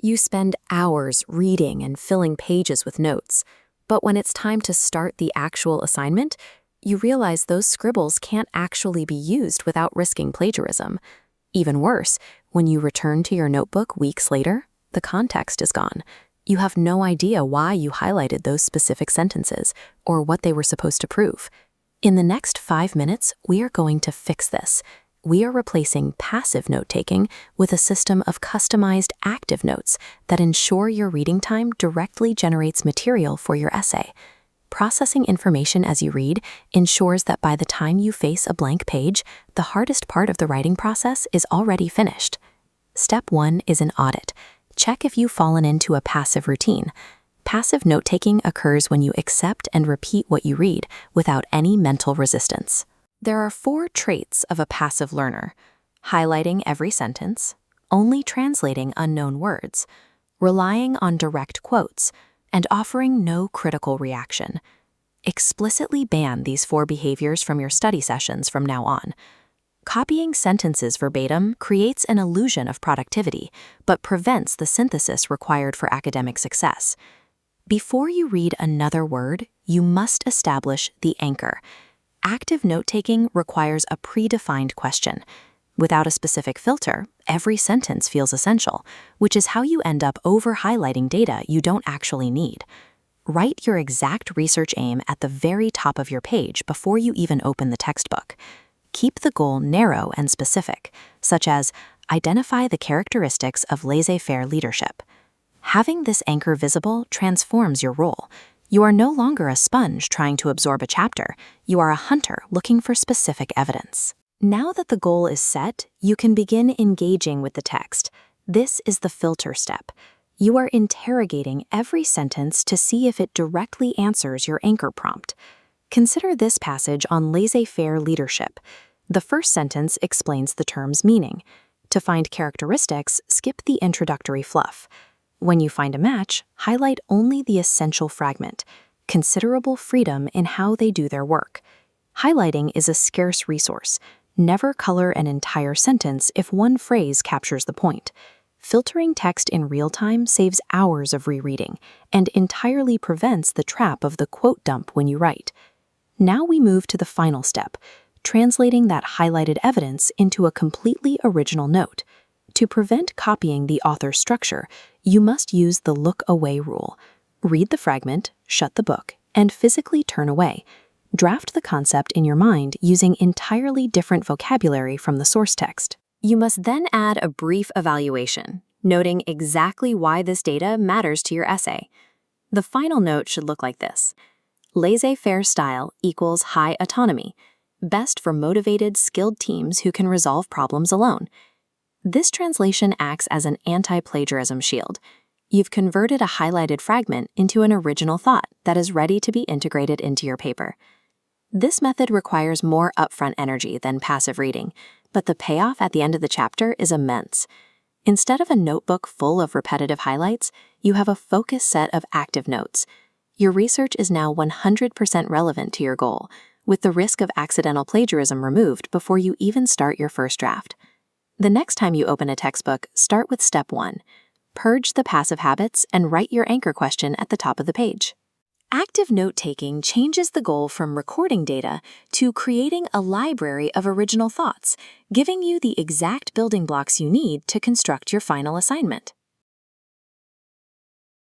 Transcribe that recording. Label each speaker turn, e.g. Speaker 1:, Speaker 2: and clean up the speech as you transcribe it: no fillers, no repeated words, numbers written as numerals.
Speaker 1: You spend hours reading and filling pages with notes, but when it's time to start the actual assignment, you realize those scribbles can't actually be used without risking plagiarism. Even worse, when you return to your notebook weeks later, the context is gone. You have no idea why you highlighted those specific sentences or what they were supposed to prove. In the next 5 minutes, we are going to fix this. We are replacing passive note-taking with a system of customized active notes that ensure your reading time directly generates material for your essay. Processing information as you read ensures that by the time you face a blank page, the hardest part of the writing process is already finished. Step 1 is an audit. Check if you've fallen into a passive routine. Passive note-taking occurs when you accept and repeat what you read without any mental resistance. There are 4 traits of a passive learner: highlighting every sentence, only translating unknown words, relying on direct quotes, and offering no critical reaction. Explicitly ban these 4 behaviors from your study sessions from now on. Copying sentences verbatim creates an illusion of productivity, but prevents the synthesis required for academic success. Before you read another word, you must establish the anchor. Active note-taking requires a predefined question. Without a specific filter, every sentence feels essential, which is how you end up over-highlighting data you don't actually need. Write your exact research aim at the very top of your page before you even open the textbook. Keep the goal narrow and specific, such as identify the characteristics of laissez-faire leadership. Having this anchor visible transforms your role. You are no longer a sponge trying to absorb a chapter. You are a hunter looking for specific evidence. Now that the goal is set, you can begin engaging with the text. This is the filter step. You are interrogating every sentence to see if it directly answers your anchor prompt. Consider this passage on laissez-faire leadership. The first sentence explains the term's meaning. To find characteristics, skip the introductory fluff. When you find a match, highlight only the essential fragment. Considerable freedom in how they do their work. Highlighting is a scarce resource. Never color an entire sentence if one phrase captures the point. Filtering text in real time saves hours of rereading and entirely prevents the trap of the quote dump when you write. Now we move to the final step, translating that highlighted evidence into a completely original note. To prevent copying the author's structure, you must use the look away rule. Read the fragment, shut the book, and physically turn away. Draft the concept in your mind using entirely different vocabulary from the source text. You must then add a brief evaluation, noting exactly why this data matters to your essay. The final note should look like this: laissez-faire style equals high autonomy, best for motivated, skilled teams who can resolve problems alone. This translation acts as an anti-plagiarism shield. You've converted a highlighted fragment into an original thought that is ready to be integrated into your paper. This method requires more upfront energy than passive reading, but the payoff at the end of the chapter is immense. Instead of a notebook full of repetitive highlights, you have a focused set of active notes. Your research is now 100% relevant to your goal, with the risk of accidental plagiarism removed before you even start your first draft. The next time you open a textbook, start with step 1. Purge the passive habits and write your anchor question at the top of the page. Active note-taking changes the goal from recording data to creating a library of original thoughts, giving you the exact building blocks you need to construct your final assignment.